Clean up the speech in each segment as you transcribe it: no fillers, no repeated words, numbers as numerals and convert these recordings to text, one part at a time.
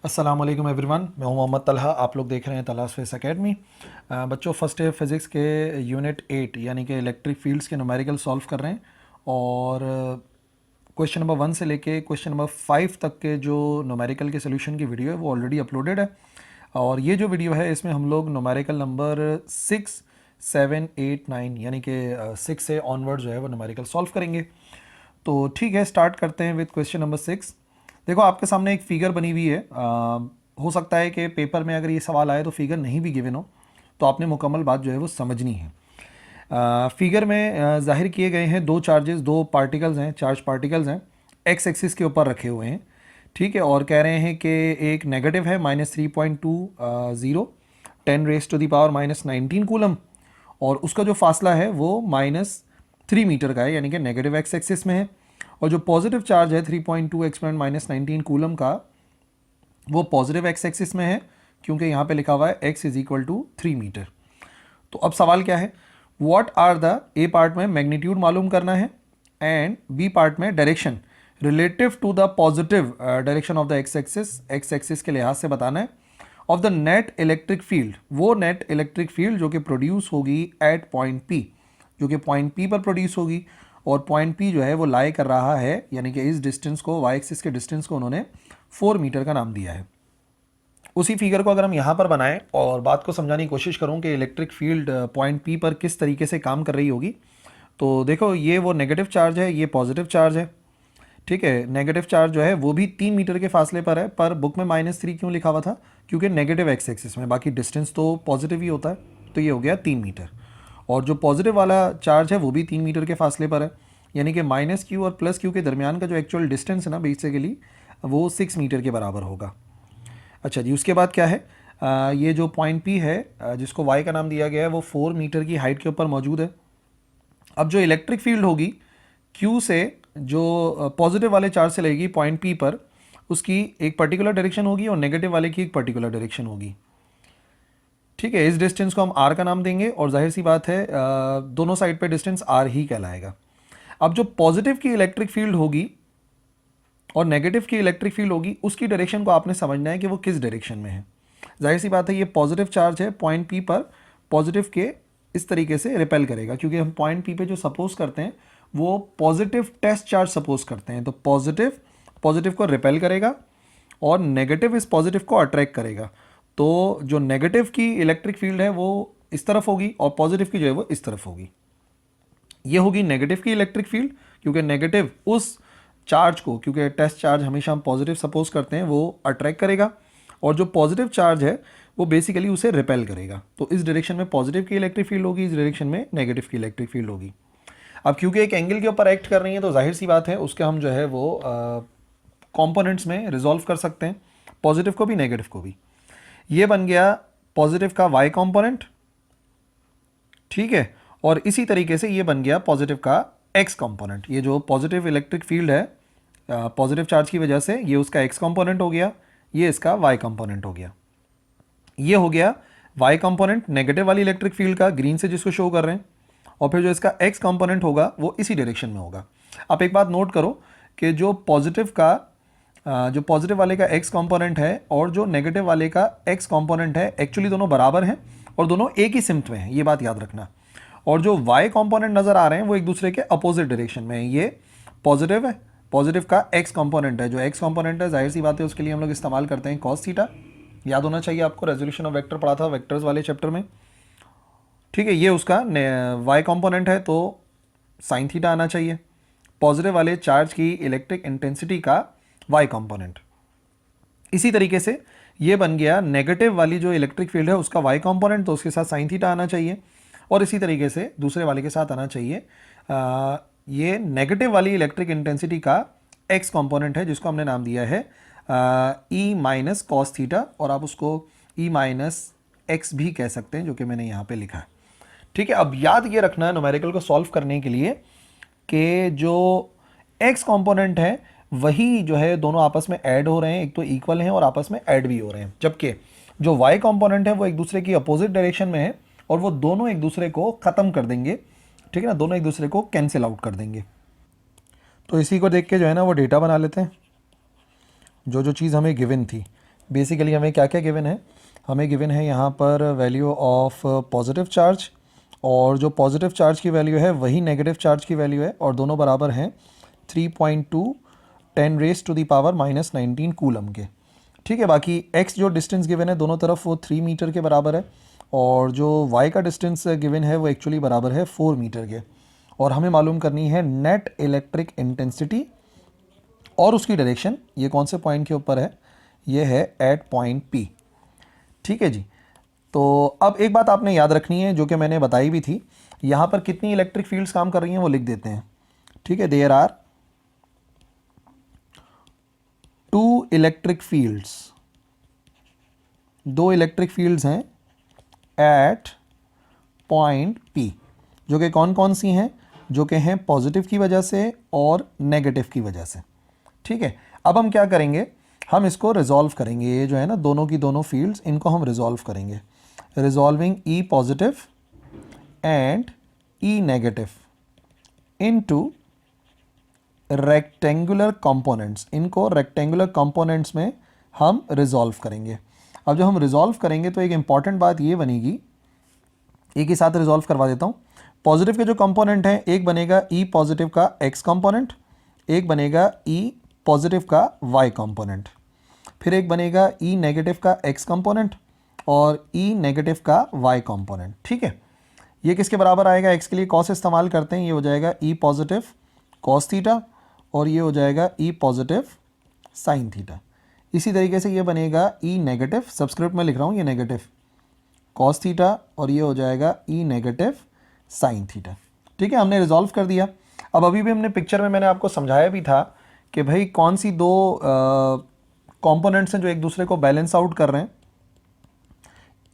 अस्सलाम वालेकुम एवरीवन, मैं हूं मोहम्मद तलहा। आप लोग देख रहे हैं तलहास फेस एकेडमी। बच्चों, फर्स्ट ईयर फिज़िक्स के यूनिट 8 यानी कि इलेक्ट्रिक फील्ड्स के न्यूमेरिकल सॉल्व कर रहे हैं। और क्वेश्चन नंबर 1 से लेके क्वेश्चन नंबर 5 तक के जो न्यूमेरिकल के सोल्यूशन की वीडियो है वो ऑलरेडी अपलोडेड है। और ये जो वीडियो है इसमें हम लोग न्यूमेरिकल नंबर 6, 7, 8, 9 यानी कि 6 से ऑनवर्ड जो है वो न्यूमेरिकल सॉल्व करेंगे। तो ठीक है, स्टार्ट करते हैं विद क्वेश्चन नंबर 6। देखो, आपके सामने एक फ़िगर बनी हुई है। हो सकता है कि पेपर में अगर ये सवाल आए तो फिगर नहीं भी गिवन हो, तो आपने मुकम्मल बात जो है वो समझनी है। फिगर में जाहिर किए गए हैं दो चार्जेस, दो पार्टिकल्स हैं, चार्ज पार्टिकल्स हैं, एक्स एक्सिस के ऊपर रखे हुए हैं। ठीक है, और कह रहे हैं कि एक नेगेटिव है -3.20, 10⁻⁻19 कूलम, और उसका जो फासला है वो -3 मीटर का है, यानी कि नेगेटिव एक्स एक्सिस में है। और जो पॉजिटिव चार्ज है 3.2 एक्सपोनेंट -19 कूलम का, वो पॉजिटिव एक्स एक्सिस में है, क्योंकि यहाँ पे लिखा हुआ है x = 3 मीटर। तो अब सवाल क्या है, what are the, A part में मैग्नीट्यूड मालूम करना है एंड बी पार्ट में direction relative to the positive direction of the x axis के लिहाज से बताना है, of the net electric field, वो नेट इलेक्ट्रिक फील्ड जो कि प्रोड्यूस होगी एट पॉइंट पी, जो कि पॉइंट पी पर प्रोड्यूस होगी। और पॉइंट पी जो है वो लाई कर रहा है, यानी कि इस डिस्टेंस को, वाई एक्सिस के डिस्टेंस को उन्होंने 4 मीटर का नाम दिया है। उसी फिगर को अगर हम यहाँ पर बनाएं और बात को समझाने की कोशिश करूँ कि इलेक्ट्रिक फील्ड पॉइंट पी पर किस तरीके से काम कर रही होगी, तो देखो, ये वो नेगेटिव चार्ज है, ये पॉजिटिव चार्ज है। ठीक है, नेगेटिव चार्ज जो है वो भी 3 मीटर के फासले पर है, पर बुक में -3 क्यों लिखा हुआ था, क्योंकि नेगेटिव एक्स एक्सिस में, बाकी डिस्टेंस तो पॉजिटिव ही होता है, तो ये हो गया 3 मीटर। और जो पॉजिटिव वाला चार्ज है वो भी 3 मीटर के फासले पर है, यानी कि -q और +q के दरमियान का जो एक्चुअल डिस्टेंस है ना बेसिकली, वो 6 मीटर के बराबर होगा। अच्छा जी, उसके बाद क्या है, ये जो पॉइंट पी है, जिसको वाई का नाम दिया गया है, वो 4 मीटर की हाइट के ऊपर मौजूद है। अब जो इलेक्ट्रिक फील्ड होगी Q से, जो पॉजिटिव वाले चार्ज से लगेगी पॉइंट P पर, उसकी एक पर्टिकुलर डायरेक्शन होगी और नेगेटिव वाले की एक पर्टिकुलर डायरेक्शन होगी। ठीक है, इस डिस्टेंस को हम R का नाम देंगे, और जाहिर सी बात है दोनों साइड पे डिस्टेंस R ही कहलाएगा। अब जो पॉजिटिव की इलेक्ट्रिक फील्ड होगी और नेगेटिव की इलेक्ट्रिक फील्ड होगी, उसकी डायरेक्शन को आपने समझना है कि वो किस डायरेक्शन में है। जाहिर सी बात है, ये पॉजिटिव चार्ज है, पॉइंट पी पर पॉजिटिव के इस तरीके से रिपेल करेगा, क्योंकि हम पॉइंट पी पे जो सपोज करते हैं वो पॉजिटिव टेस्ट चार्ज सपोज करते हैं, तो पॉजिटिव पॉजिटिव को रिपेल करेगा और नेगेटिव इस पॉजिटिव को अट्रैक्ट करेगा। तो जो नेगेटिव की इलेक्ट्रिक फील्ड है वो इस तरफ होगी और पॉजिटिव की जो है वो इस तरफ होगी। ये होगी नेगेटिव की इलेक्ट्रिक फील्ड, क्योंकि नेगेटिव उस चार्ज को, क्योंकि टेस्ट चार्ज हमेशा हम पॉजिटिव सपोज करते हैं, वो अट्रैक्ट करेगा, और जो पॉजिटिव चार्ज है वो बेसिकली उसे रिपेल करेगा। तो इस डायरेक्शन में पॉजिटिव की इलेक्ट्रिक फील्ड होगी, इस डायरेक्शन में नेगेटिव की इलेक्ट्रिक फील्ड होगी। अब क्योंकि एक एंगल के ऊपर एक्ट कर रही है, तो जाहिर सी बात है उसके हम जो है वो कंपोनेंट्स में रिजॉल्व कर सकते हैं, पॉजिटिव को भी नेगेटिव को भी। ये बन गया पॉजिटिव का वाई कंपोनेंट, ठीक है, और इसी तरीके से ये बन गया पॉजिटिव का एक्स कंपोनेंट। ये जो पॉजिटिव इलेक्ट्रिक फील्ड है पॉजिटिव चार्ज की वजह से, ये उसका एक्स कंपोनेंट हो गया, ये इसका वाई कंपोनेंट हो गया। ये हो गया वाई कंपोनेंट नेगेटिव वाली इलेक्ट्रिक फील्ड का, ग्रीन से जिसको शो कर रहे हैं, और फिर जो इसका एक्स कंपोनेंट होगा वो इसी डायरेक्शन में होगा। आप एक बात नोट करो कि जो पॉजिटिव वाले का एक्स कंपोनेंट है और जो नेगेटिव वाले का एक्स कंपोनेंट है, एक्चुअली दोनों बराबर हैं और दोनों एक ही सिमत में हैं, ये बात याद रखना। और जो वाई कंपोनेंट नज़र आ रहे हैं वो एक दूसरे के अपोजिट डायरेक्शन में है। ये पॉजिटिव है, पॉजिटिव का एक्स कंपोनेंट है, जो एक्स कंपोनेंट है जाहिर सी बात है उसके लिए हम लोग इस्तेमाल करते हैं कॉस थीटा। याद होना चाहिए आपको, रेजोल्यूशन ऑफ वेक्टर पढ़ा था वेक्टर्स वाले चैप्टर में। ठीक है, ये उसका वाई कंपोनेंट है, तो साइन थीटा आना चाहिए। पॉजिटिव वाले चार्ज की इलेक्ट्रिक इंटेंसिटी का वाई कंपोनेंट। इसी तरीके से ये बन गया नेगेटिव वाली जो इलेक्ट्रिक फील्ड है उसका वाई कंपोनेंट, तो उसके साथ साइन थीटा आना चाहिए। और इसी तरीके से दूसरे वाले के साथ आना चाहिए ये नेगेटिव वाली इलेक्ट्रिक इंटेंसिटी का एक्स कंपोनेंट है, जिसको हमने नाम दिया है ई माइनस कॉस थीटा, और आप उसको ई माइनस एक्स भी कह सकते हैं, जो कि मैंने यहाँ पे लिखा है। ठीक है, अब याद ये रखना है न्यूमेरिकल को सॉल्व करने के लिए कि जो एक्स कंपोनेंट है वही जो है दोनों आपस में ऐड हो रहे हैं, एक तो इक्वल हैं और आपस में ऐड भी हो रहे हैं, जबकि जो वाई कंपोनेंट है वो एक दूसरे की अपोजिट डायरेक्शन में है और वो दोनों एक दूसरे को ख़त्म कर देंगे। ठीक है ना, दोनों एक दूसरे को कैंसिल आउट कर देंगे। तो इसी को देख के जो है ना वो डेटा बना लेते हैं, जो जो चीज़ हमें गिवन थी। बेसिकली हमें क्या क्या गिवन है, हमें गिवन है यहाँ पर वैल्यू ऑफ पॉजिटिव चार्ज, और जो पॉजिटिव चार्ज की वैल्यू है वही नेगेटिव चार्ज की वैल्यू है, और दोनों बराबर हैं 3.2 10⁻⁻19 कूलम के। ठीक है, बाकी x जो डिस्टेंस गिवन है दोनों तरफ वो 3 मीटर के बराबर है, और जो y का डिस्टेंस गिवन है वो एक्चुअली बराबर है 4 मीटर के। और हमें मालूम करनी है नेट इलेक्ट्रिक इंटेंसिटी और उसकी डायरेक्शन। ये कौन से पॉइंट के ऊपर है, ये है एट पॉइंट P। ठीक है जी। तो अब एक बात आपने याद रखनी है जो कि मैंने बताई भी थी, यहाँ पर कितनी इलेक्ट्रिक फील्ड्स काम कर रही हैं वो लिख देते हैं। ठीक है, there are 2 electric fields, 2 electric fields हैं एट पॉइंट P, जो कि कौन कौन सी हैं, जो कि हैं पॉजिटिव की वजह से और नेगेटिव की वजह से। ठीक है, अब हम क्या करेंगे, हम इसको रिजॉल्व करेंगे, ये जो है ना दोनों की दोनों फील्ड्स, इनको हम रिजॉल्व करेंगे। Resolving E positive and E negative into rectangular components, इनको रेक्टेंगुलर कंपोनेंट्स में हम रिजॉल्व करेंगे। अब जब हम रिजॉल्व करेंगे तो एक इंपॉर्टेंट बात ये बनेगी, एक ही साथ रिजॉल्व करवा देता हूँ। पॉजिटिव के जो कंपोनेंट हैं, एक बनेगा E पॉजिटिव का X कंपोनेंट, एक बनेगा E पॉजिटिव का Y कंपोनेंट, फिर एक बनेगा E नेगेटिव का X कंपोनेंट और E नेगेटिव का Y कंपोनेंट। ठीक है, ये किसके बराबर आएगा, X के लिए कॉस इस्तेमाल करते हैं, ये हो जाएगा E पॉजिटिव कॉस थीटा, और ये हो जाएगा E पॉजिटिव साइन थीटा। इसी तरीके से ये बनेगा E नेगेटिव, सब्सक्रिप्ट में लिख रहा हूँ, ये नेगेटिव कॉस थीटा, और ये हो जाएगा E नेगेटिव साइन थीटा। ठीक है, हमने रिजॉल्व कर दिया। अब अभी भी हमने पिक्चर में मैंने आपको समझाया भी था कि भाई कौन सी दो कंपोनेंट्स हैं जो एक दूसरे को बैलेंस आउट कर रहे हैं।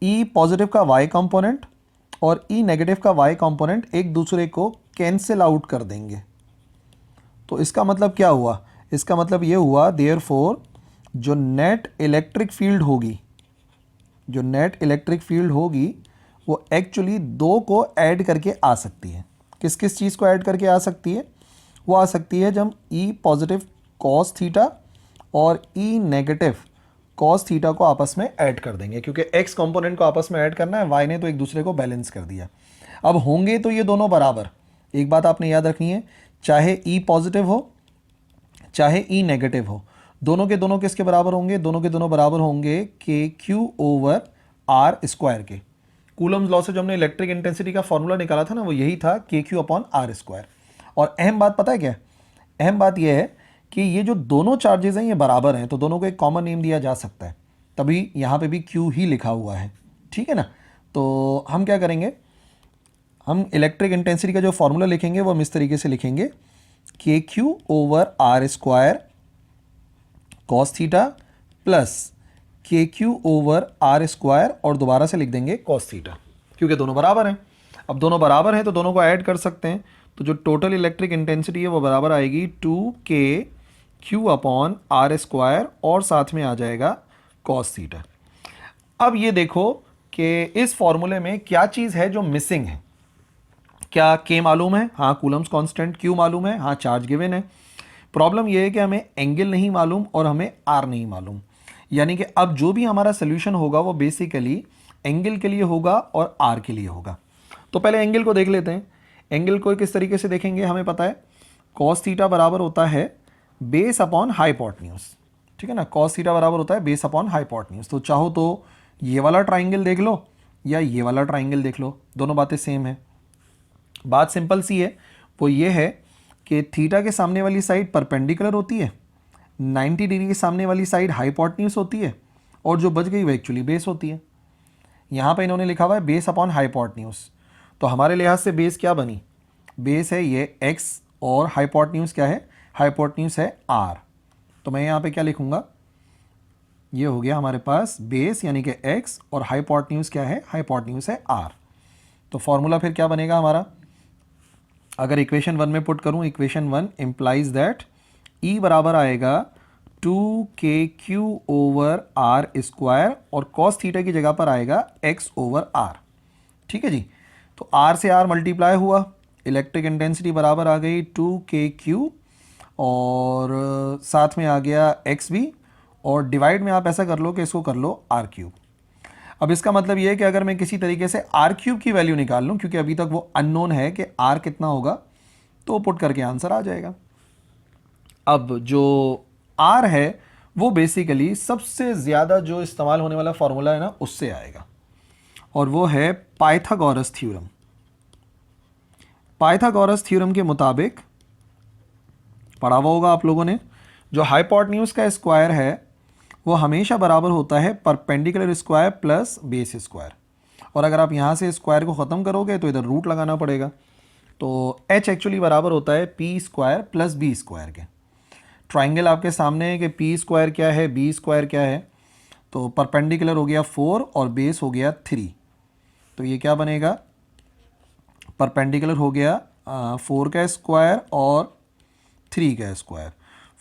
E पॉजिटिव का Y कंपोनेंट और E नेगेटिव का Y कंपोनेंट एक दूसरे को कैंसिल आउट कर देंगे। तो इसका मतलब क्या हुआ, इसका मतलब ये हुआ देयरफॉर जो नेट इलेक्ट्रिक फील्ड होगी, जो नेट इलेक्ट्रिक फील्ड होगी वो एक्चुअली दो को ऐड करके आ सकती है। किस किस चीज़ को ऐड करके आ सकती है, वो आ सकती है जब E पॉजिटिव कॉस थीटा और E नेगेटिव कॉस थीटा को आपस में ऐड कर देंगे, क्योंकि X कंपोनेंट को आपस में ऐड करना है, Y ने तो एक दूसरे को बैलेंस कर दिया। अब होंगे तो ये दोनों बराबर। एक बात आपने याद रखनी है, चाहे E पॉजिटिव हो चाहे E नेगेटिव हो, दोनों के दोनों किसके बराबर होंगे, दोनों के दोनों बराबर होंगे KQ ओवर आर स्क्वायर के। कूलम्स लॉ से जो हमने इलेक्ट्रिक इंटेंसिटी का फॉर्मूला निकाला था ना, वो यही था KQ अपॉन आर स्क्वायर। और अहम बात पता है क्या, अहम बात यह है कि ये जो दोनों चार्जेस हैं ये बराबर हैं, तो दोनों को एक कॉमन नेम दिया जा सकता है, तभी यहाँ पे भी Q ही लिखा हुआ है। ठीक है ना, तो हम क्या करेंगे, हम इलेक्ट्रिक इंटेंसिटी का जो फॉर्मूला लिखेंगे वो हम इस तरीके से लिखेंगे, KQ over r square cos theta plus KQ over r square, और दोबारा से लिख देंगे कॉस थीटा, क्योंकि दोनों बराबर हैं। अब दोनों बराबर हैं तो दोनों को ऐड कर सकते हैं, तो जो टोटल इलेक्ट्रिक इंटेंसिटी है वो बराबर आएगी 2KQ अपॉन आर स्क्वायर, और साथ में आ जाएगा कॉस थीटा। अब ये देखो कि इस फॉर्मूले में क्या चीज़ है जो मिसिंग है। क्या K मालूम है, हाँ कूलम्स कांस्टेंट, Q मालूम है, हाँ चार्ज गिवन है। प्रॉब्लम ये है कि हमें एंगल नहीं मालूम और हमें R नहीं मालूम, यानी कि अब जो भी हमारा सोल्यूशन होगा वो बेसिकली एंगल के लिए होगा और R के लिए होगा। तो पहले एंगल को देख लेते हैं। एंगल को किस तरीके से देखेंगे, हमें पता है कॉस थीटा बराबर होता है बेस अपॉन हाइपोटेन्यूज। ठीक है ना, कॉस थीटा बराबर होता है बेस अपॉन हाइपोटेन्यूज। तो चाहो तो ये वाला ट्राइंगल देख लो या ये वाला ट्राइंगल देख लो, दोनों बातें सेम है। बात सिंपल सी है, वो ये है कि थीटा के सामने वाली साइड परपेंडिकुलर होती है, 90 डिग्री के सामने वाली साइड हाइपोटेन्यूज होती है, और जो बच गई वो एक्चुअली बेस होती है। यहाँ पे इन्होंने लिखा हुआ है बेस अपॉन हाइपोटेन्यूज, तो हमारे लिहाज से बेस क्या बनी, बेस है ये x और हाइपोटेन्यूज क्या है, हाइपोटेन्यूज है r। तो मैं यहाँ पे क्या लिखूँगा, ये हो गया हमारे पास बेस यानी कि x, और हाइपोटेन्यूज क्या है, हाइपोटेन्यूज है r। तो फॉर्मूला फिर क्या बनेगा हमारा, अगर इक्वेशन 1 में पुट करूँ, इक्वेशन 1 इम्प्लाइज दैट E बराबर आएगा 2KQ ओवर आर स्क्वायर, और कॉस थीटा की जगह पर आएगा x ओवर r। ठीक है जी, तो r से r मल्टीप्लाई हुआ, इलेक्ट्रिक इंटेंसिटी बराबर आ गई 2KQ, और साथ में आ गया x भी, और डिवाइड में आप ऐसा कर लो कि इसको कर लो आर क्यूब। अब इसका मतलब ये है कि अगर मैं किसी तरीके से आर क्यूब की वैल्यू निकाल लूँ, क्योंकि अभी तक वो अननोन है कि आर कितना होगा, तो पुट करके आंसर आ जाएगा। अब जो आर है वो बेसिकली सबसे ज़्यादा जो इस्तेमाल होने वाला फॉर्मूला है ना, उससे आएगा, और वो है पाइथागोरस थ्योरम। पाइथागोरस थ्योरम के मुताबिक पढ़ा हुआ होगा आप लोगों ने, जो हाइपोटेन्यूज का स्क्वायर है वो हमेशा बराबर होता है perpendicular square plus base square. और अगर आप यहाँ से स्क्वायर को ख़त्म करोगे तो इधर रूट लगाना पड़ेगा। तो h एक्चुअली बराबर होता है P square plus B square के। ट्राइंगल आपके सामने है कि पी स्क्वायर क्या है, बी स्क्वायर क्या है। तो परपेंडिकुलर हो गया 4 और बेस हो गया 3। तो ये क्या बनेगा, परपेंडिकुलर हो गया 4 का स्क्वायर और 3 का स्क्वायर।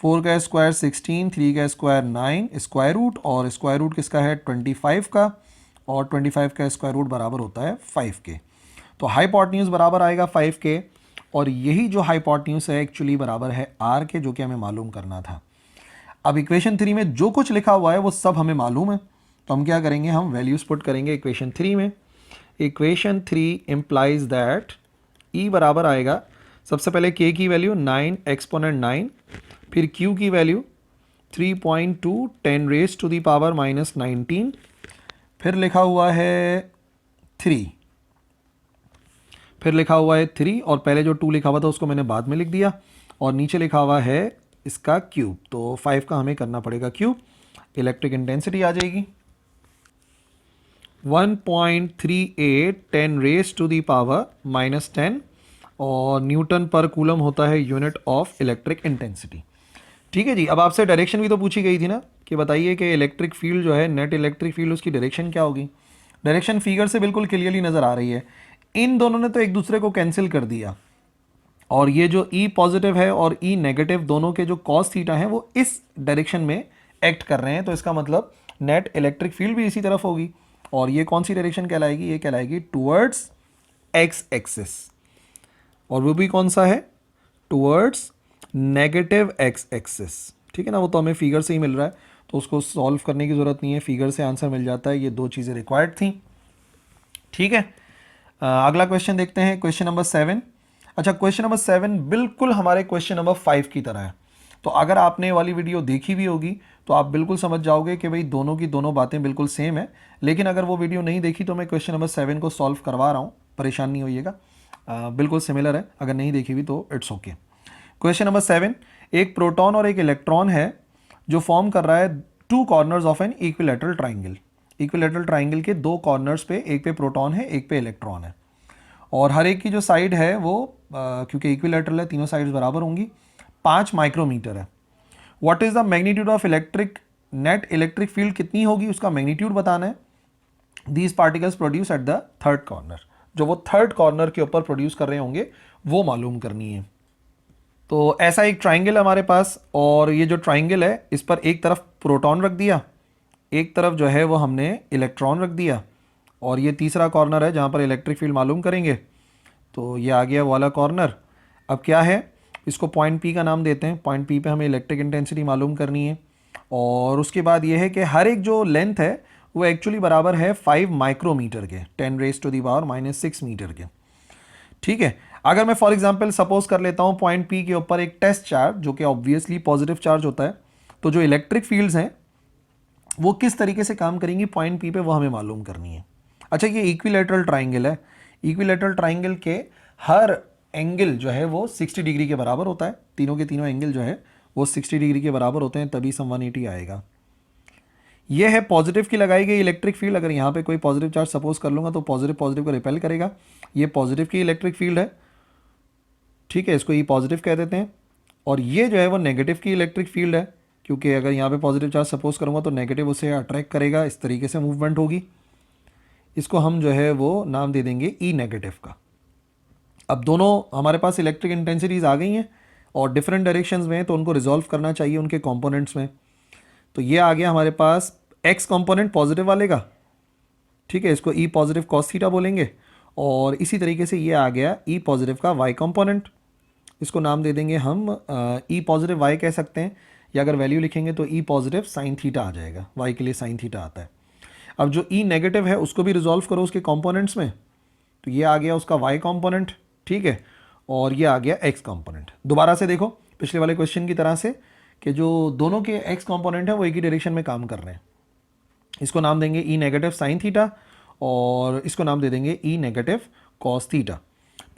4 का स्क्वायर 16, 3 का स्क्वायर 9, स्क्वायर रूट, और स्क्वायर रूट किसका है 25 का, और 25 का स्क्वायर रूट बराबर होता है 5 के। तो हाइपोटेन्यूज बराबर आएगा 5 के, और यही जो हाइपोटेन्यूज है एक्चुअली बराबर है आर के, जो कि हमें मालूम करना था। अब इक्वेशन 3 में जो कुछ लिखा हुआ है वो सब हमें मालूम है, तो हम क्या करेंगे, हम वैल्यूज पुट करेंगे इक्वेशन 3 में। इक्वेशन 3 इम्प्लाइज दैट ई बराबर आएगा, सबसे पहले के की वैल्यू 9 एक्सपोनेंट 9, फिर क्यू की value 3.2 10 raise to the power minus 19, फिर लिखा हुआ है 3, फिर लिखा हुआ है 3, और पहले जो 2 लिखा हुआ था उसको मैंने बाद में लिख दिया, और नीचे लिखा हुआ है इसका क्यूब। तो 5 का हमें करना पड़ेगा क्यूब। इलेक्ट्रिक इंटेंसिटी आ जाएगी 1.38 10 raise to the power minus 10, और न्यूटन पर कूलम होता है यूनिट ऑफ इलेक्ट्रिक इंटेंसिटी। ठीक है जी। अब आपसे डायरेक्शन भी तो पूछी गई थी ना, कि बताइए कि इलेक्ट्रिक फील्ड जो है, नेट इलेक्ट्रिक फील्ड, उसकी डायरेक्शन क्या होगी। डायरेक्शन फिगर से बिल्कुल क्लियरली नज़र आ रही है। इन दोनों ने तो एक दूसरे को कैंसिल कर दिया, और ये जो ई पॉजिटिव है और ई नेगेटिव दोनों के जो कॉस थीटा हैं वो इस डायरेक्शन में एक्ट कर रहे हैं। तो इसका मतलब नेट इलेक्ट्रिक फील्ड भी इसी तरफ होगी, और ये कौन सी डायरेक्शन कहलाएगी, ये कहलाएगी टुवर्ड्स एक्स एक्सिस, और वो भी कौन सा है, टुवर्ड्स नेगेटिव एक्स एक्सिस। ठीक है ना, वो तो हमें फिगर से ही मिल रहा है, तो उसको सॉल्व करने की ज़रूरत नहीं है, फिगर से आंसर मिल जाता है। ये दो चीज़ें रिक्वायर्ड थी। ठीक है, अगला क्वेश्चन देखते हैं, क्वेश्चन नंबर 7। अच्छा, क्वेश्चन नंबर 7 बिल्कुल हमारे क्वेश्चन नंबर 5 की तरह है। तो अगर आपने वाली वीडियो देखी भी होगी तो आप बिल्कुल समझ जाओगे कि भाई दोनों की दोनों बातें बिल्कुल सेम है। लेकिन अगर वो वीडियो नहीं देखी तो मैं क्वेश्चन नंबर 7 को सॉल्व करवा रहा हूँ, परेशान नहीं होइएगा, बिल्कुल सिमिलर है। अगर नहीं देखी हुई तो इट्स ओके। क्वेश्चन नंबर 7, एक प्रोटॉन और एक इलेक्ट्रॉन है जो फॉर्म कर रहा है 2 corners of an equilateral triangle. Equilateral triangle के 2 कॉर्नर्स पे, एक पे प्रोटॉन है, एक पे इलेक्ट्रॉन है, और हर एक की जो साइड है वो क्योंकि इक्विलैटरल है, तीनों साइड्स बराबर होंगी, 5 माइक्रोमीटर है। What is the magnitude of electric, net electric field कितनी होगी उसका मैग्नीट्यूड बताना है। These particles produce at the third corner, जो वो थर्ड कॉर्नर के ऊपर प्रोड्यूस कर रहे होंगे वो मालूम करनी है। तो ऐसा एक ट्राइंगल है हमारे पास, और ये जो ट्राइंगल है इस पर एक तरफ प्रोटॉन रख दिया, एक तरफ जो है वो हमने इलेक्ट्रॉन रख दिया, और ये तीसरा कॉर्नर है जहाँ पर इलेक्ट्रिक फील्ड मालूम करेंगे। तो ये आ गया वाला कॉर्नर। अब क्या है, इसको पॉइंट पी का नाम देते हैं। पॉइंट पी पे हमें इलेक्ट्रिक इंटेंसिटी मालूम करनी है, और उसके बाद ये है कि हर एक जो लेंथ है वो एक्चुअली बराबर है 5 माइक्रोमीटर के, 10 raise to the power minus 6 metre के। ठीक है, अगर मैं फॉर एग्जांपल सपोज कर लेता हूँ पॉइंट पी के ऊपर एक टेस्ट चार्ज, जो कि ऑब्वियसली पॉजिटिव चार्ज होता है, तो जो इलेक्ट्रिक फील्ड्स हैं वो किस तरीके से काम करेंगी पॉइंट पी पे, वो हमें मालूम करनी है। अच्छा, ये इक्विलैटरल ट्राइंगल है। इक्विलैटरल ट्राइंगल के हर एंगल जो है वो 60 डिग्री के बराबर होता है। तीनों के तीनों एंगल जो है वो 60 डिग्री के बराबर होते हैं, तभी सम 180 आएगा। ये है पॉजिटिव की लगाई गई इलेक्ट्रिक फील्ड। अगर यहाँ पे कोई पॉजिटिव चार्ज सपोज कर लूँगा तो पॉजिटिव पॉजिटिव को रिपेल करेगा। ये पॉजिटिव की इलेक्ट्रिक फील्ड है, ठीक है, इसको ई पॉजिटिव कह देते हैं। और ये जो है वो नेगेटिव की इलेक्ट्रिक फील्ड है, क्योंकि अगर यहाँ पे पॉजिटिव चार्ज सपोज करूँगा तो नेगेटिव उसे अट्रैक्ट करेगा, इस तरीके से मूवमेंट होगी। इसको हम जो है वो नाम दे देंगे ई नेगेटिव का। अब दोनों हमारे पास इलेक्ट्रिक इंटेंसिटीज़ आ गई हैं और डिफरेंट डायरेक्शंस में, तो उनको रिजॉल्व करना चाहिए उनके कंपोनेंट्स में। तो ये आ गया हमारे पास एक्स कंपोनेंट पॉजिटिव वाले का, ठीक है, इसको ई पॉजिटिव कॉस थीटा बोलेंगे। और इसी तरीके से ये आ गया ई पॉजिटिव का वाई कंपोनेंट, इसको नाम दे देंगे हम ई पॉजिटिव वाई कह सकते हैं, या अगर वैल्यू लिखेंगे तो ई पॉजिटिव साइन थीटा आ जाएगा, वाई के लिए साइन थीटा आता है। अब जो ई नेगेटिव है उसको भी रिजॉल्व करो उसके कॉम्पोनेंट्स में, तो ये आ गया उसका वाई कॉम्पोनेंट, ठीक है, और ये आ गया एक्स कॉम्पोनेंट। दोबारा से देखो पिछले वाले क्वेश्चन की तरह से कि जो दोनों के एक्स कॉम्पोनेंट है वो एक ही डायरेक्शन में काम कर रहे हैं। इसको नाम देंगे ई नेगेटिव साइन थीटा और इसको नाम दे देंगे ई नेगेटिव कॉस थीटा।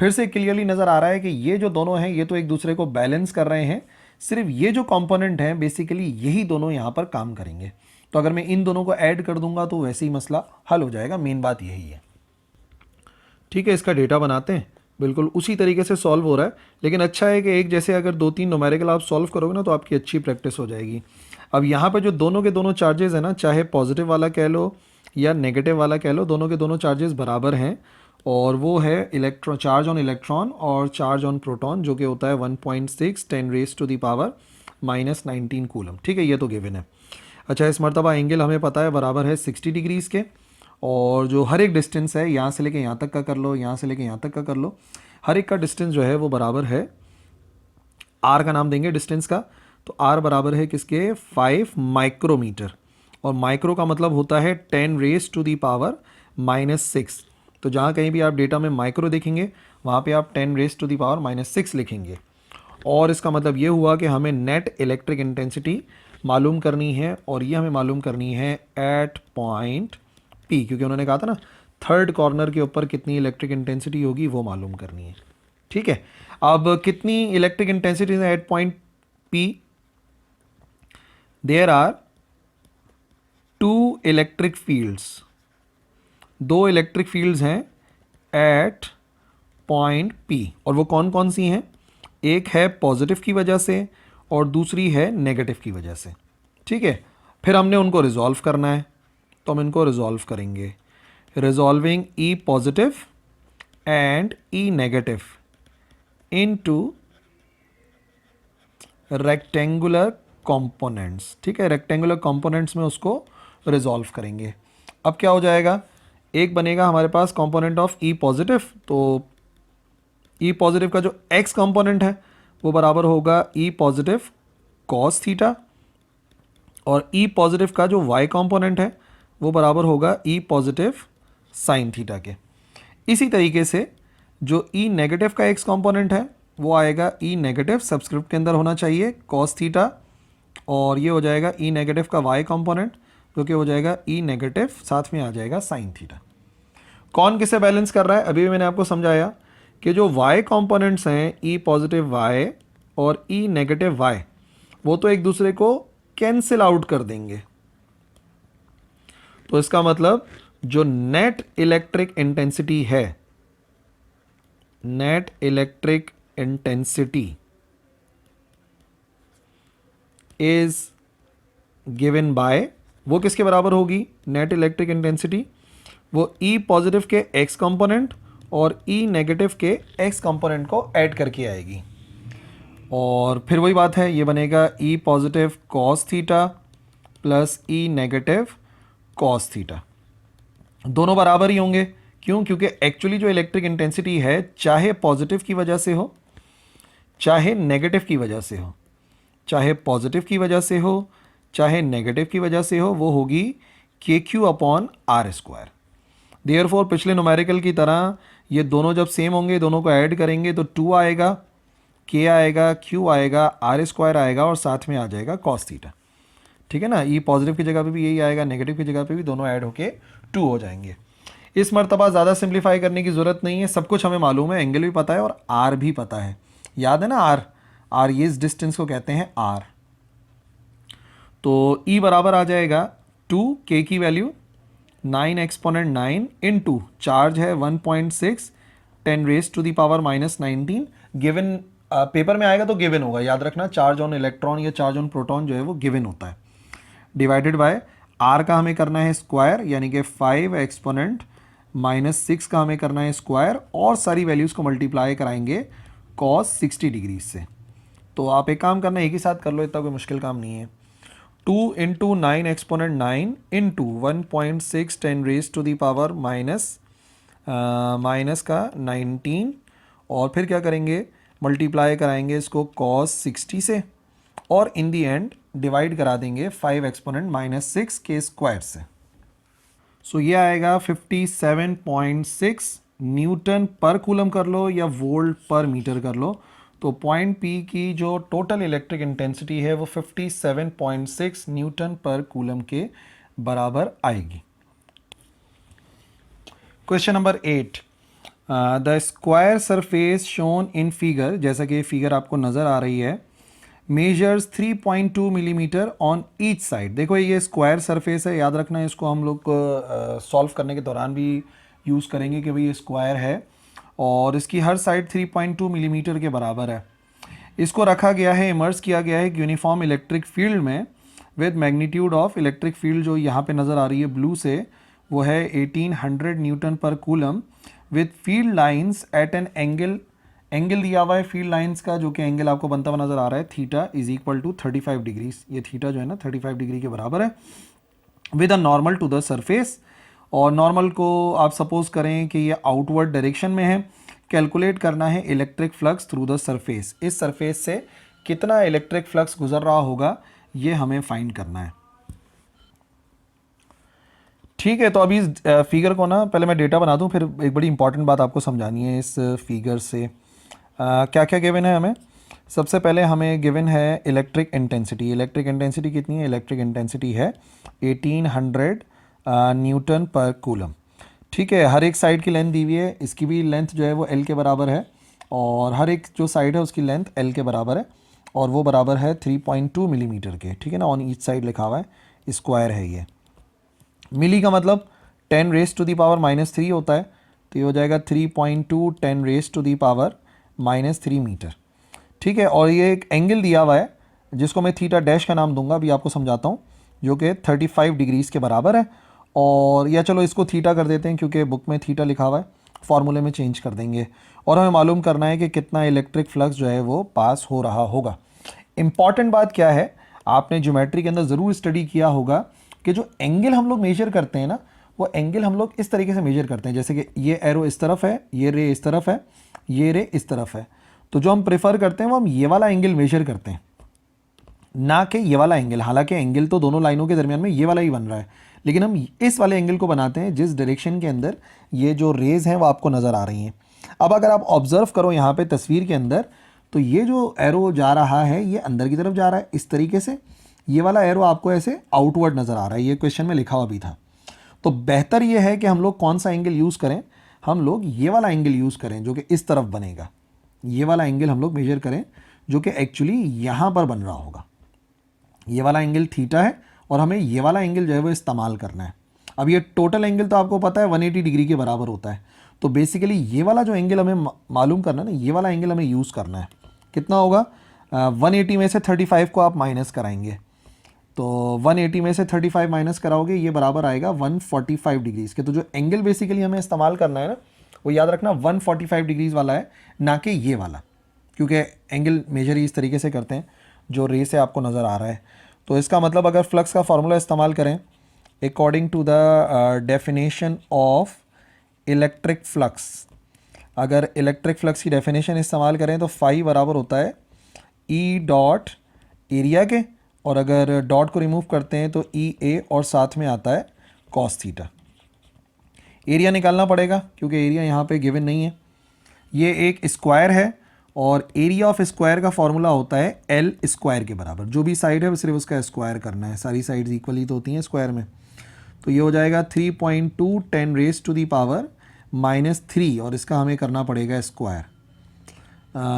फिर से क्लियरली नज़र आ रहा है कि ये जो दोनों हैं ये तो एक दूसरे को बैलेंस कर रहे हैं, सिर्फ ये जो कंपोनेंट हैं बेसिकली यही दोनों यहाँ पर काम करेंगे। तो अगर मैं इन दोनों को ऐड कर दूंगा तो वैसे ही मसला हल हो जाएगा, मेन बात यही है। ठीक है, इसका डेटा बनाते हैं, बिल्कुल उसी तरीके से सॉल्व हो रहा है, लेकिन अच्छा है कि एक जैसे अगर 2-3 न्यूमेरिकल आप सॉल्व करोगे ना तो आपकी अच्छी प्रैक्टिस हो जाएगी। अब यहाँ पर जो दोनों के दोनों चार्जेस हैं ना, चाहे पॉजिटिव वाला कह लो या नेगेटिव वाला कह लो, दोनों के दोनों चार्जेस बराबर हैं, और वो है इलेक्ट्रॉन, चार्ज ऑन इलेक्ट्रॉन और चार्ज ऑन प्रोटॉन, जो कि होता है 1.6 10⁻⁻⁻19 कूलम। ठीक है, ये तो गिवन है। अच्छा, इस मरतबा एंगल हमें पता है बराबर है 60 डिग्रीज़ के, और जो हर एक डिस्टेंस है यहाँ से लेके यहाँ तक का कर लो, यहाँ से लेके यहाँ तक का कर लो, हर एक का डिस्टेंस जो है वो बराबर है, आर का नाम देंगे डिस्टेंस का, तो आर बराबर है किसके 5 माइक्रोमीटर, और माइक्रो का मतलब होता है 10⁻⁻⁻6। तो जहाँ कहीं भी आप डेटा में माइक्रो देखेंगे वहाँ पे आप 10⁻⁻6 लिखेंगे, और इसका मतलब ये हुआ कि हमें नेट इलेक्ट्रिक इंटेंसिटी मालूम करनी है, और ये हमें मालूम करनी है एट पॉइंट पी, क्योंकि उन्होंने कहा था ना थर्ड कॉर्नर के ऊपर कितनी इलेक्ट्रिक इंटेंसिटी होगी वो मालूम करनी है। ठीक है, अब कितनी इलेक्ट्रिक इंटेंसिटी है at point P? There are 2 electric fields, 2 electric fields हैं एट पॉइंट पी, और वो कौन कौन सी हैं? एक है पॉजिटिव की वजह से और दूसरी है नेगेटिव की वजह से। ठीक है, फिर हमने उनको रिजॉल्व करना है, तो हम इनको रिजॉल्व करेंगे। Resolving E positive and E negative into rectangular components. ठीक है, रेक्टेंगुलर कंपोनेंट्स में उसको रिजॉल्व करेंगे। अब क्या हो जाएगा, एक बनेगा हमारे पास कंपोनेंट ऑफ ई पॉजिटिव, तो ई पॉजिटिव का जो एक्स कंपोनेंट है वो बराबर होगा ई पॉजिटिव कॉस थीटा, और ई पॉजिटिव का जो वाई कंपोनेंट है वो बराबर होगा ई पॉजिटिव साइन थीटा के। इसी तरीके से जो ई नेगेटिव का एक्स कंपोनेंट है वो आएगा ई नेगेटिव, सब्सक्रिप्ट के अंदर होना चाहिए कॉस थीटा, और ये हो जाएगा ई नेगेटिव का वाई कंपोनेंट जो कि हो जाएगा ई नेगेटिव, साथ में आ जाएगा साइन थीटा। कौन किसे बैलेंस कर रहा है? अभी भी मैंने आपको समझाया कि जो y कंपोनेंट्स हैं ई पॉजिटिव y और ई नेगेटिव y, वो तो एक दूसरे को कैंसिल आउट कर देंगे। तो इसका मतलब जो नेट इलेक्ट्रिक इंटेंसिटी है, net electric intensity is given by, वो किसके बराबर होगी नेट इलेक्ट्रिक इंटेंसिटी? वो ई पॉजिटिव के x कंपोनेंट और ई नेगेटिव के x कंपोनेंट को ऐड करके आएगी, और फिर वही बात है, ये बनेगा ई पॉजिटिव कॉस थीटा प्लस ई नेगेटिव कॉस थीटा। दोनों बराबर ही होंगे, क्यों? क्योंकि एक्चुअली जो इलेक्ट्रिक इंटेंसिटी है चाहे पॉजिटिव की वजह से हो चाहे नेगेटिव की वजह से हो, चाहे पॉजिटिव की वजह से हो चाहे नेगेटिव की वजह से हो, वो होगी K q upon r square. Therefore पिछले न्यूमेरिकल की तरह ये दोनों जब सेम होंगे, दोनों को ऐड करेंगे तो 2 आएगा, के आएगा, क्यू आएगा, आर स्क्वायर आएगा, और साथ में आ जाएगा कॉस थीटा। ठीक है ना, ई पॉजिटिव की जगह पे भी यही आएगा, नेगेटिव की जगह पे भी, दोनों ऐड होके 2 हो जाएंगे। इस मरतबा ज़्यादा सिंप्लीफाई करने की ज़रूरत नहीं है, सब कुछ हमें मालूम है, एंगल भी पता है और आर भी पता है। याद है ना आर ये इस डिस्टेंस को कहते हैं आर। तो ई बराबर आ जाएगा 2 के की वैल्यू 9 एक्सपोनेंट 9 इंटू चार्ज है 1.6 10⁻⁻⁻19। गिवन पेपर में आएगा तो गिवन होगा, याद रखना, चार्ज ऑन इलेक्ट्रॉन या चार्ज ऑन प्रोटॉन जो है वो गिवन होता है, डिवाइडेड बाय आर का हमें करना है स्क्वायर, यानी कि 5 एक्सपोनेंट -6 का हमें करना है स्क्वायर, और सारी वैल्यूज़ को मल्टीप्लाई कराएंगे कॉस 60 डिग्री से। तो आप एक काम करना, एक ही साथ कर लो, इतना कोई मुश्किल काम नहीं है। 2 इंटू 9 एक्सपोनेंट 9 इंटू 1.6 10⁻⁻⁻ का 19, और फिर क्या करेंगे, मल्टीप्लाई कराएंगे इसको कॉस 60 से, और इन दी एंड डिवाइड करा देंगे 5 एक्सपोनेंट -6 के स्क्वायर से। सो ये आएगा 57.6 न्यूटन पर कूलम कर लो या वोल्ट पर मीटर कर लो, तो पॉइंट पी की जो टोटल इलेक्ट्रिक इंटेंसिटी है वो 57.6 न्यूटन पर कूलम के बराबर आएगी। Question number 8, the square surface shown in figure, जैसा कि फिगर आपको नज़र आ रही है, measures 3.2 millimetre on each side. देखो ये स्क्वायर सरफेस है, याद रखना है, इसको हम लोग सॉल्व करने के दौरान भी यूज़ करेंगे कि भाई ये स्क्वायर है और इसकी हर साइड 3.2 मिलीमीटर के बराबर है। इसको रखा गया है, इमर्स किया गया है यूनिफॉर्म इलेक्ट्रिक फील्ड में with magnitude of electric field जो यहाँ पे नज़र आ रही है ब्लू से, वो है 1800 न्यूटन पर coulomb with field lines eight an angle दिया हुआ है फील्ड लाइंस का, जो कि एंगल आपको बनता हुआ नज़र आ रहा है theta is equal to 35 degrees. ये थीटा जो है ना 35 डिग्री के बराबर है with a normal to the surface. और नॉर्मल को आप सपोज करें कि ये आउटवर्ड डायरेक्शन में है। कैलकुलेट करना है electric flux through the surface, इस सरफेस से कितना इलेक्ट्रिक फ्लक्स गुजर रहा होगा ये हमें फाइंड करना है। ठीक है, तो अभी इस फिगर को ना पहले मैं डेटा बना दूं, फिर एक बड़ी इंपॉर्टेंट बात आपको समझानी है इस फिगर से। क्या क्या गिवन है हमें? सबसे पहले हमें गिवन है इलेक्ट्रिक इंटेंसिटी। इलेक्ट्रिक इंटेंसिटी कितनी है? इलेक्ट्रिक इंटेंसिटी है 1800 न्यूटन पर कूलम। ठीक है, हर एक साइड की लेंथ दी हुई है, इसकी भी लेंथ जो है वो L के बराबर है और हर एक जो साइड है उसकी लेंथ L के बराबर है और वो बराबर है 3.2 मिलीमीटर के। ठीक है ना, ऑन ईच साइड लिखा हुआ है, स्क्वायर है ये। मिली का मतलब 10 रेस टू दी पावर -3 होता है, तो ये हो जाएगा 3.2 10 raise to the power -3 metre. ठीक है, और ये एक एंगल दिया हुआ है जिसको मैं थीटा डैश का नाम दूंगा, अभी आपको समझाता हूँ, जो कि 35 डिग्रीज के बराबर है। और या चलो इसको थीटा कर देते हैं क्योंकि बुक में थीटा लिखा हुआ है, फॉर्मूले में चेंज कर देंगे। और हमें मालूम करना है कि कितना इलेक्ट्रिक फ्लक्स जो है वो पास हो रहा होगा। इंपॉर्टेंट बात क्या है, आपने ज्योमेट्री के अंदर ज़रूर स्टडी किया होगा कि जो एंगल हम लोग मेजर करते हैं ना, वो एंगल हम लोग इस तरीके से मेजर करते हैं, जैसे कि ये एरो इस तरफ है, ये रे इस तरफ है, ये रे इस तरफ है। तो जो हम प्रेफर करते हैं वो हम ये वाला एंगल मेजर करते हैं, ना कि ये वाला एंगल। हालांकि एंगल तो दोनों लाइनों के दरमियान में ये वाला ही बन रहा है, लेकिन हम इस वाले एंगल को बनाते हैं जिस डायरेक्शन के अंदर ये जो रेज हैं वो आपको नज़र आ रही हैं। अब अगर आप ऑब्जर्व करो यहाँ पे तस्वीर के अंदर, तो ये जो एरो जा रहा है ये अंदर की तरफ जा रहा है इस तरीके से, ये वाला एरो आपको ऐसे आउटवर्ड नज़र आ रहा है, ये क्वेश्चन में लिखा हुआ भी था। तो बेहतर ये है कि हम लोग कौन सा एंगल यूज़ करें, हम लोग ये वाला एंगल यूज़ करें जो कि इस तरफ बनेगा। ये वाला एंगल हम लोग मेजर करें जो कि एक्चुअली यहाँ पर बन रहा होगा। ये वाला एंगल थीटा है और हमें ये वाला एंगल जो है वो इस्तेमाल करना है। अब ये टोटल एंगल तो आपको पता है 180 डिग्री के बराबर होता है, तो बेसिकली ये वाला जो एंगल हमें मालूम करना है ना, ये वाला एंगल हमें यूज़ करना है। कितना होगा? 180 में से 35 को आप माइनस कराएंगे, तो 180 में से 35 माइनस कराओगे, ये बराबर आएगा 145 डिग्रीज़ के। तो जो एंगल बेसिकली हमें इस्तेमाल करना है ना, वो याद रखना 145 डिग्रीज़ वाला है, ना कि ये वाला, क्योंकि एंगल मेजर ही इस तरीके से करते हैं जो रे से आपको नज़र आ रहा है। तो इसका मतलब अगर फ्लक्स का फार्मूला इस्तेमाल करें according to the definition of electric flux, अगर इलेक्ट्रिक फ्लक्स की डेफिनेशन इस्तेमाल करें तो फाई बराबर होता है ई डॉट एरिया के, और अगर डॉट को रिमूव करते हैं तो ई ए और साथ में आता है कॉस थीटा। एरिया निकालना पड़ेगा क्योंकि एरिया यहाँ पे गिवन नहीं है। ये एक स्क्वायर है और एरिया ऑफ स्क्वायर का फॉर्मूला होता है एल स्क्वायर के बराबर। जो भी साइड है सिर्फ उसका स्क्वायर करना है, सारी साइड्स इक्वली तो होती हैं स्क्वायर में। तो ये हो जाएगा 3.2 10 रेस टू दी पावर -3 और इसका हमें करना पड़ेगा स्क्वायर।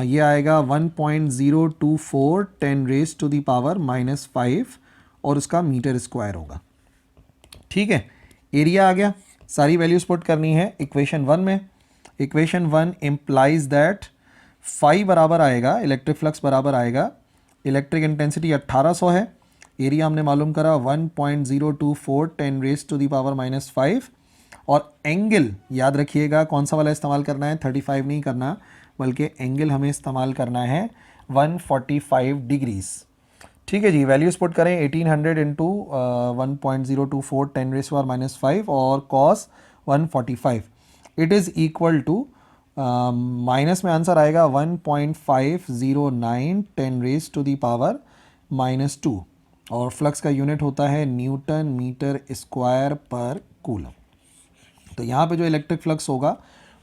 ये आएगा 1.024 10 रेस टू दी पावर -5 और उसका मीटर स्क्वायर होगा। ठीक है, एरिया आ गया, सारी वैल्यूज पुट करनी है इक्वेशन 1 में। इक्वेशन 1 इम्प्लाइज दैट फाई बराबर आएगा, इलेक्ट्रिक फ्लक्स बराबर आएगा, इलेक्ट्रिक इंटेंसिटी 1800 है, एरिया हमने मालूम करा 1.024 10 रेस टू दी पावर -5, और एंगल याद रखिएगा कौन सा वाला इस्तेमाल करना है, 35 नहीं करना, बल्कि एंगल हमें इस्तेमाल करना है 145 डिग्रीज। ठीक है जी, वैल्यूज पुट करें 1800 इंटू 1.024 10 रेस पावर -5 और cos 145, it is equal to minus में आंसर आएगा 1.509 10 रेस टू दी पावर -2 और फ्लक्स का यूनिट होता है न्यूटन मीटर स्क्वायर पर कूलम। तो यहाँ पे जो इलेक्ट्रिक फ्लक्स होगा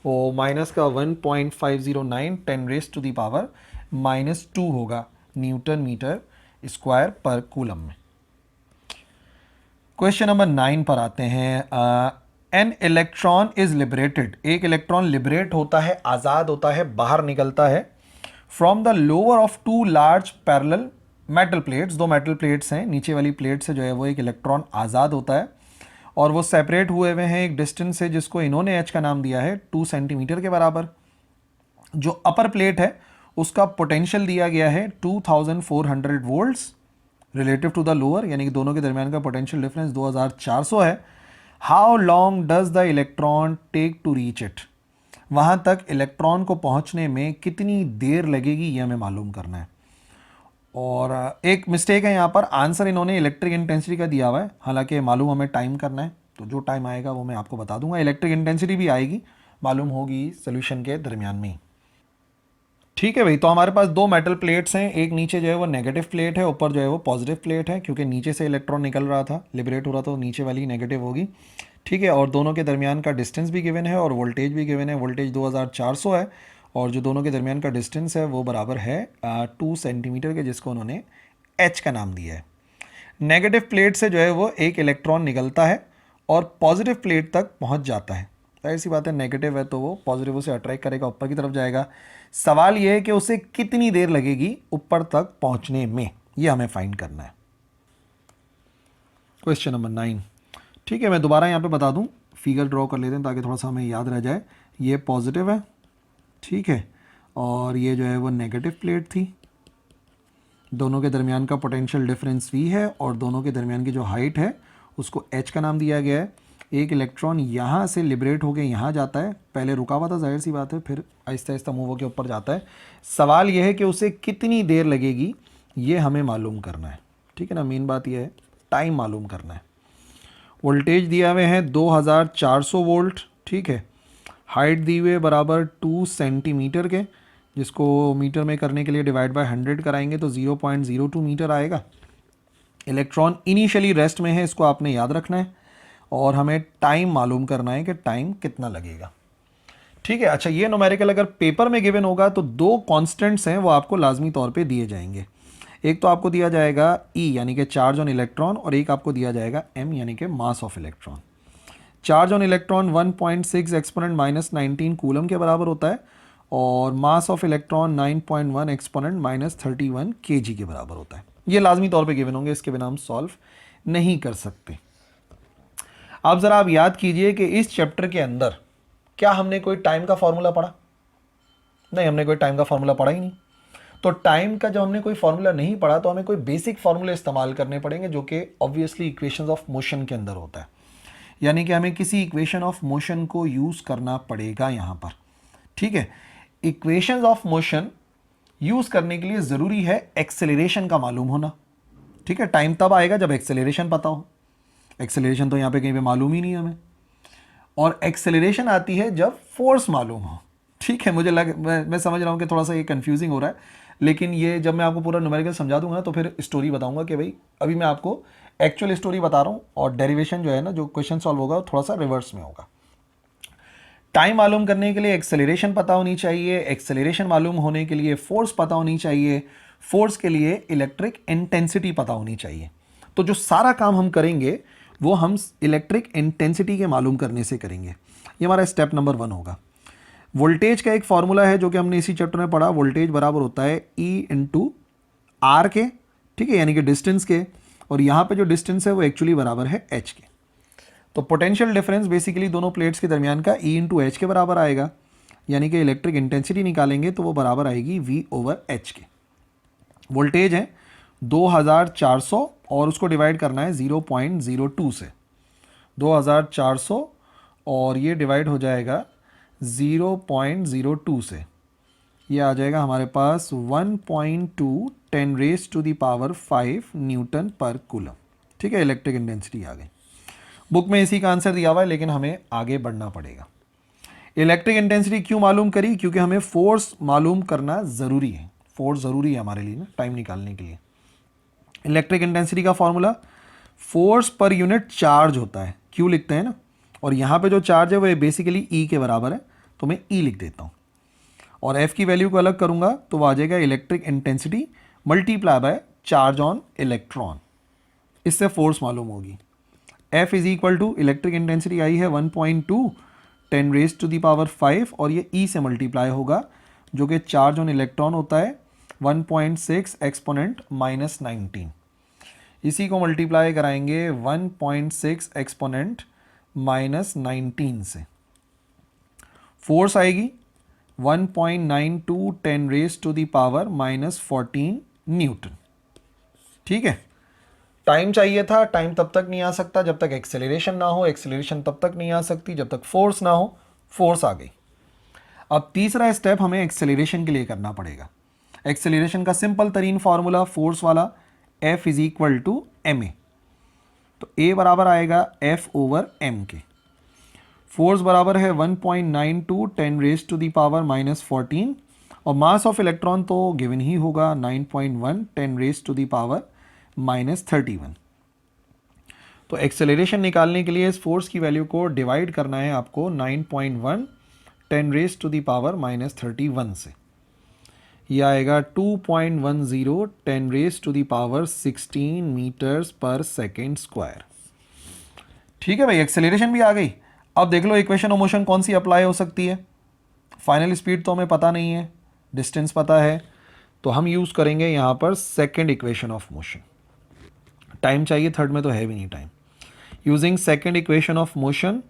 वो माइनस का 1.509 10⁻² होगा न्यूटन मीटर स्क्वायर पर कूलम में। क्वेश्चन नंबर 9 पर आते हैं। एन इलेक्ट्रॉन इज लिबरेटेड, एक इलेक्ट्रॉन लिबरेट होता है, आज़ाद होता है, बाहर निकलता है from the lower of two large parallel metal plates, दो मेटल प्लेट्स हैं, नीचे वाली प्लेट से जो है वो एक इलेक्ट्रॉन आज़ाद होता है और वो सेपरेट हुए हुए हैं एक डिस्टेंस से जिसको इन्होंने एच का नाम दिया है 2 सेंटीमीटर के बराबर। जो अपर प्लेट है उसका पोटेंशियल दिया गया है 2400 volts relative to the lower, यानी कि दोनों के दरमियान का पोटेंशियल डिफरेंस 2400 है। How long does the electron take to reach it, वहां तक इलेक्ट्रॉन को पहुंचने में कितनी देर लगेगी ये हमें मालूम करना है। और एक मिस्टेक है यहाँ पर, आंसर इन्होंने इलेक्ट्रिक इंटेंसिटी का दिया हुआ है, हालांकि मालूम हमें टाइम करना है, तो जो टाइम आएगा वो मैं आपको बता दूंगा। इलेक्ट्रिक इंटेंसिटी भी आएगी, मालूम होगी सोल्यूशन के दरमियान में ही। ठीक है भाई, तो हमारे पास दो मेटल प्लेट्स हैं, एक नीचे जो है वो नेगेटिव प्लेट है, ऊपर जो है वो पॉजिटिव प्लेट है, क्योंकि नीचे से इलेक्ट्रॉन निकल रहा था, लिबरेट हो रहा था, तो नीचे वाली नेगेटिव होगी। ठीक है, और दोनों के दरमियान का डिस्टेंस भी गिवन है और वोल्टेज भी गिवन है। वोल्टेज 2400 है और जो दोनों के दरमियान का डिस्टेंस है वो बराबर है 2 सेंटीमीटर के, जिसको उन्होंने एच का नाम दिया है। नेगेटिव प्लेट से जो है वो एक इलेक्ट्रॉन निकलता है और पॉजिटिव प्लेट तक पहुंच जाता है। जाहिर सी बात है, नेगेटिव है तो वो पॉजिटिव उसे अट्रैक्ट करेगा, ऊपर की तरफ जाएगा। सवाल ये है कि उसे कितनी देर लगेगी ऊपर तक पहुंचने में, ये हमें फाइंड करना है। Question number 9। ठीक है, मैं दोबारा यहाँ पे बता दूं, फिगर ड्रॉ कर लेते हैं ताकि थोड़ा सा हमें याद रह जाए। ये पॉजिटिव है, ठीक है, और ये जो है वो नेगेटिव प्लेट थी। दोनों के दरमियान का पोटेंशियल डिफरेंस v है और दोनों के दरमियान की जो हाइट है उसको h का नाम दिया गया है। एक इलेक्ट्रॉन यहाँ से लिबरेट होकर यहाँ जाता है, पहले रुका हुआ था, जाहिर सी बात है, फिर आहिस्ता आहिस्ता मूव होकर ऊपर जाता है। सवाल यह है कि उसे कितनी देर लगेगी ये हमें मालूम करना है। ठीक है ना, मेन बात यह है टाइम मालूम करना है। वोल्टेज दिया हुए हैं 2400 वोल्ट, ठीक है, हाइट दी हुई है बराबर 2 सेंटीमीटर के, जिसको मीटर में करने के लिए डिवाइड बाय 100 कराएंगे तो 0.02 मीटर आएगा। इलेक्ट्रॉन इनिशियली रेस्ट में है, इसको आपने याद रखना है और हमें टाइम मालूम करना है कि टाइम कितना लगेगा। ठीक है, अच्छा, ये न्यूमेरिकल अगर पेपर में गिवन होगा तो दो कांस्टेंट्स हैं वो आपको लाजमी तौर पे दिए जाएंगे। एक तो आपको दिया जाएगा E यानी कि चार्ज ऑन इलेक्ट्रॉन और एक आपको दिया जाएगा M यानी कि मास of electron. Charge on electron 1.6 exponent minus 19 coulomb के बराबर होता है और mass of electron 9.1 exponent minus 31 kg के बराबर होता है। ये लाजमी तौर पे गिवन होंगे, इसके बिना हम सॉल्व नहीं कर सकते। अब ज़रा आप याद कीजिए कि इस चैप्टर के अंदर क्या हमने कोई टाइम का फॉर्मूला पढ़ा? नहीं, हमने कोई टाइम का फॉर्मूला पढ़ा ही नहीं। तो टाइम का जब हमने कोई फॉर्मूला नहीं पढ़ा तो हमें कोई बेसिक फॉर्मूले इस्तेमाल करने पड़ेंगे जो कि ऑब्वियसली इक्वेशंस ऑफ मोशन के अंदर होता है, यानी कि हमें किसी इक्वेशन ऑफ मोशन को यूज़ करना पड़ेगा यहाँ पर। ठीक है, इक्वेशंस ऑफ मोशन यूज़ करने के लिए ज़रूरी है एक्सेलरेशन का मालूम होना। ठीक है, टाइम तब आएगा जब एक्सेलरेशन पता हो। एक्सेलरेशन तो यहाँ पे कहीं पे मालूम ही नहीं हमें, और एक्सेलरेशन आती है जब फोर्स मालूम हो। ठीक है, मैं समझ रहा हूँ कि थोड़ा सा ये कंफ्यूजिंग हो रहा है, लेकिन ये जब मैं आपको पूरा न्यूमेरिकल समझा दूंगा तो फिर स्टोरी बताऊंगा कि भाई अभी मैं आपको एक्चुअल स्टोरी बता रहा हूँ और डेरिवेशन जो है ना, जो क्वेश्चन सॉल्व होगा थोड़ा सा रिवर्स में होगा। टाइम मालूम करने के लिए एक्सेलरेशन पता होनी चाहिए, एक्सेलरेशन मालूम होने के लिए फोर्स पता होनी चाहिए, फोर्स के लिए इलेक्ट्रिक इंटेंसिटी पता होनी चाहिए। तो जो सारा काम हम करेंगे वो हम इलेक्ट्रिक इंटेंसिटी के मालूम करने से करेंगे। ये हमारा स्टेप नंबर 1 होगा। वोल्टेज का एक फॉर्मूला है जो कि हमने इसी चैप्टर में पढ़ा, वोल्टेज बराबर होता है E इंटू आर के, ठीक है, यानी कि डिस्टेंस के, और यहाँ पे जो डिस्टेंस है वो एक्चुअली बराबर है H के। तो पोटेंशियल डिफरेंस बेसिकली दोनों प्लेट्स के दरमियान का E इंटू एच के बराबर आएगा, यानी कि इलेक्ट्रिक इंटेंसिटी निकालेंगे तो वो बराबर आएगी V ओवर H के। वोल्टेज है 2400 और उसको डिवाइड करना है 0.02 से, 2400 और ये डिवाइड हो जाएगा 0.02 से, ये आ जाएगा हमारे पास 1.2 10⁻⁵ न्यूटन पर कूलम। ठीक है, इलेक्ट्रिक इंटेंसिटी आ गई। बुक में इसी का आंसर दिया हुआ है, लेकिन हमें आगे बढ़ना पड़ेगा। इलेक्ट्रिक इंटेंसिटी क्यों मालूम करी? क्योंकि हमें फोर्स मालूम करना ज़रूरी है। फोर्स ज़रूरी है हमारे लिए ना, टाइम निकालने के लिए। इलेक्ट्रिक इंटेंसिटी का formula force per unit charge होता है, क्यू लिखते हैं ना, और यहाँ पे जो चार्ज है वो बेसिकली ई के बराबर है, तो मैं ई लिख देता हूँ। और एफ की वैल्यू को अलग करूँगा तो वो आ जाएगा electric intensity multiply by charge on electron, इससे फोर्स मालूम होगी। F is equal to electric intensity आई है 1.2 10 रेज टू दी पावर 5 और ये E से मल्टीप्लाई होगा जो कि चार्ज ऑन इलेक्ट्रॉन होता है 1.6 एक्सपोनेंट माइनस 19। इसी को मल्टीप्लाई कराएंगे 1.6 एक्सपोनेंट माइनस 19 से, फोर्स आएगी 1.92 10 raise to the power minus 14 newton. ठीक है, टाइम चाहिए था, टाइम तब तक नहीं आ सकता जब तक एक्सेलरेशन ना हो, एक्सेलरेशन तब तक नहीं आ सकती जब तक फोर्स ना हो, फोर्स आ गई। अब तीसरा स्टेप हमें एक्सेलरेशन के लिए करना पड़ेगा। एक्सेलरेशन का सिंपल तरीन फार्मूला फोर्स वाला F is equal to m a, तो A बराबर आएगा F ओवर M के। फोर्स बराबर है 1.92 10 raise to the power minus 14 और मास ऑफ इलेक्ट्रॉन तो गिवन ही होगा 9.1 10 raise to the power minus 31। तो एक्सेलरेशन निकालने के लिए इस फोर्स की वैल्यू को डिवाइड करना है आपको 9.1 10 raise to the power minus 31 से, यह आएगा 2.10 10 raise to the power 16 metres पर सेकेंड स्क्वायर। ठीक है भाई, एक्सेलरेशन भी आ गई। अब देख लो इक्वेशन ऑफ मोशन कौन सी अप्लाई हो सकती है। फाइनल स्पीड तो हमें पता नहीं है, डिस्टेंस पता है, तो हम यूज़ करेंगे यहाँ पर second equation of motion. Time चाहिए, थर्ड में तो है भी नहीं time. Using second equation of motion,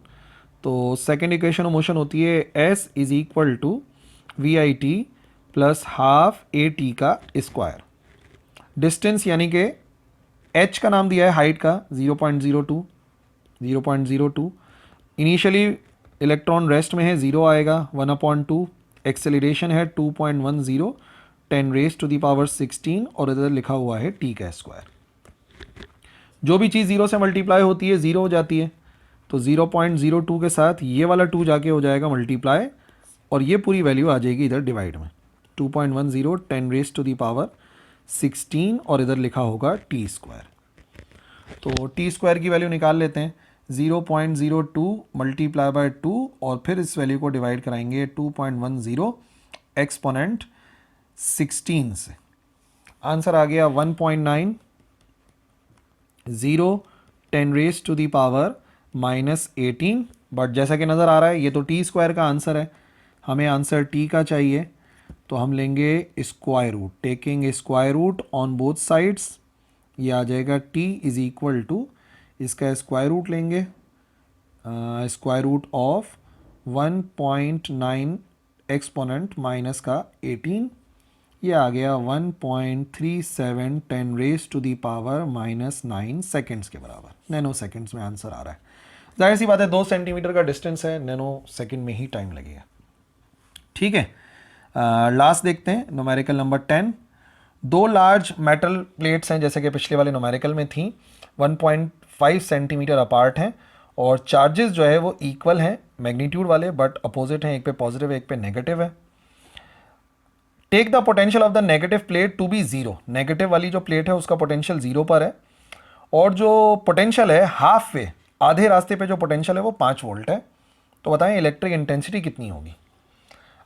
तो सेकेंड इक्वेशन ऑफ मोशन होती है s is equal to v i t plus half a t का स्क्वायर। डिस्टेंस यानी कि एच का नाम दिया है हाइट का 0.02। इनिशियली इलेक्ट्रॉन रेस्ट में है, 0 आएगा 1/2। एक्सेलरेशन है 2.10 10 रेज टू दी पावर 16 और इधर लिखा हुआ है टी का स्क्वायर। जो भी चीज़ 0 से मल्टीप्लाई होती है 0 हो जाती है, तो 0.02 के साथ ये वाला 2 जाके हो जाएगा मल्टीप्लाई और ये पूरी वैल्यू आ जाएगी इधर डिवाइड में 2.10 10 रेज टू दी पावर 16 और इधर लिखा होगा टी स्क्वायर। तो टी स्क्वायर की वैल्यू निकाल लेते हैं, 0.02 मल्टीप्लाई बाय 2 और फिर इस वैल्यू को डिवाइड कराएंगे 2.10 एक्सपोनेंट 16 से। आंसर आ गया 1.9 10 raise to the power minus 18। But जैसा कि नज़र आ रहा है ये तो टी स्क्वायर का आंसर है, हमें आंसर टी का चाहिए, तो हम लेंगे square root, taking square root on both sides. ये आ जाएगा टी इज इक्वल टू, इसका स्क्वायर रूट लेंगे, square root of 1.9 exponent minus का 18, ये आ गया 1.37 10 raise to the power minus 9 seconds के बराबर। नैनो सेकेंड्स में आंसर आ रहा है, जाहिर सी बात है 2 सेंटीमीटर का डिस्टेंस है, नैनो सेकेंड में ही टाइम लगेगा। ठीक है, लास्ट देखते हैं numerical number 10। 2 large metal plates हैं जैसे कि पिछले वाले न्यूमेरिकल में थी, 1.5 सेंटीमीटर अपार्ट हैं और चार्जेस जो है वो इक्वल हैं मैग्नीट्यूड वाले बट अपोजिट हैं, एक पे पॉजिटिव एक पे नेगेटिव है। Take the potential of the negative plate to be 0। Negative वाली जो प्लेट है उसका पोटेंशियल 0 पर है और जो पोटेंशियल है हाफ वे, आधे रास्ते पे जो पोटेंशियल है वो 5 वोल्ट है। तो बताएं इलेक्ट्रिक इंटेंसिटी कितनी होगी।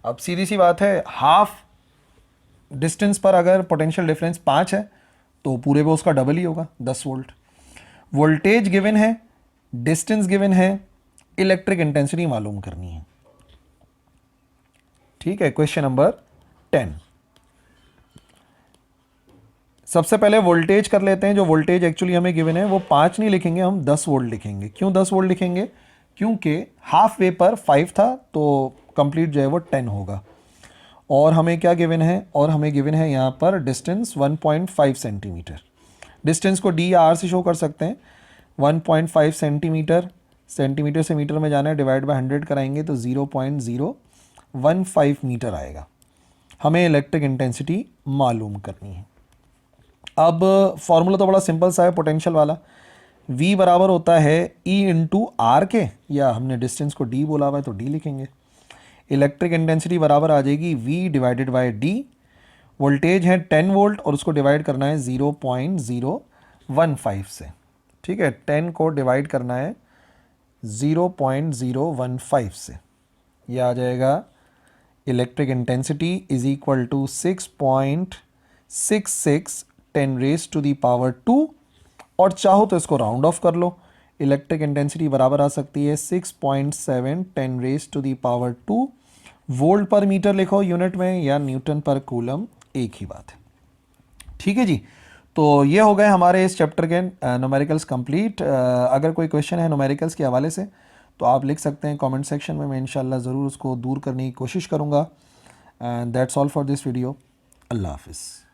अब सीधी सी बात है, हाफ डिस्टेंस पर अगर पोटेंशियल डिफरेंस 5 है तो पूरे पे उसका डबल ही होगा 10 वोल्ट। वोल्टेज गिवन है, डिस्टेंस गिवन है, इलेक्ट्रिक इंटेंसिटी मालूम करनी है। ठीक है, क्वेश्चन नंबर 10। सबसे पहले वोल्टेज कर लेते हैं। जो वोल्टेज एक्चुअली हमें गिवन है वो 5 नहीं लिखेंगे, हम 10 वोल्ट लिखेंगे। क्यों 10 वोल्ट लिखेंगे? क्योंकि हाफ वे पर 5 था तो कंप्लीट जो है वो 10 होगा। और हमें क्या गिवन है? और हमें गिवन है यहाँ पर डिस्टेंस 1.5 सेंटीमीटर। डिस्टेंस को डी या आर से शो कर सकते हैं। 1.5 सेंटीमीटर, सेंटीमीटर से मीटर में जाना है, डिवाइड बाय 100 कराएंगे तो 0.015 मीटर आएगा। हमें इलेक्ट्रिक इंटेंसिटी मालूम करनी है। अब फॉर्मूला तो बड़ा सिंपल सा है पोटेंशियल वाला। V बराबर होता है E इंटू आर के, या हमने डिस्टेंस को D बोला हुआ है तो D लिखेंगे। इलेक्ट्रिक इंटेंसिटी बराबर आ जाएगी V divided by D, voltage है 10 वोल्ट और उसको डिवाइड करना है 0.015 से, ठीक है। 10 को डिवाइड करना है 0.015 से, ये आ जाएगा electric intensity is equal to 6.66 10 raise to the power 2, और चाहो तो इसको राउंड ऑफ कर लो। इलेक्ट्रिक इंटेंसिटी बराबर आ सकती है 6.7 10 raise to the power 2। Volt पर मीटर लिखो यूनिट में, या न्यूटन पर कूलम, एक ही बात है, ठीक है जी। तो ये हो गए हमारे इस चैप्टर के न्यूमेरिकल्स कंप्लीट। अगर कोई क्वेश्चन है न्यूमेरिकल्स के हवाले से तो आप लिख सकते हैं कमेंट सेक्शन में, मैं इंशाल्लाह ज़रूर उसको दूर करने की कोशिश करूँगा। And that's all for this video. अल्लाह हाफिज़।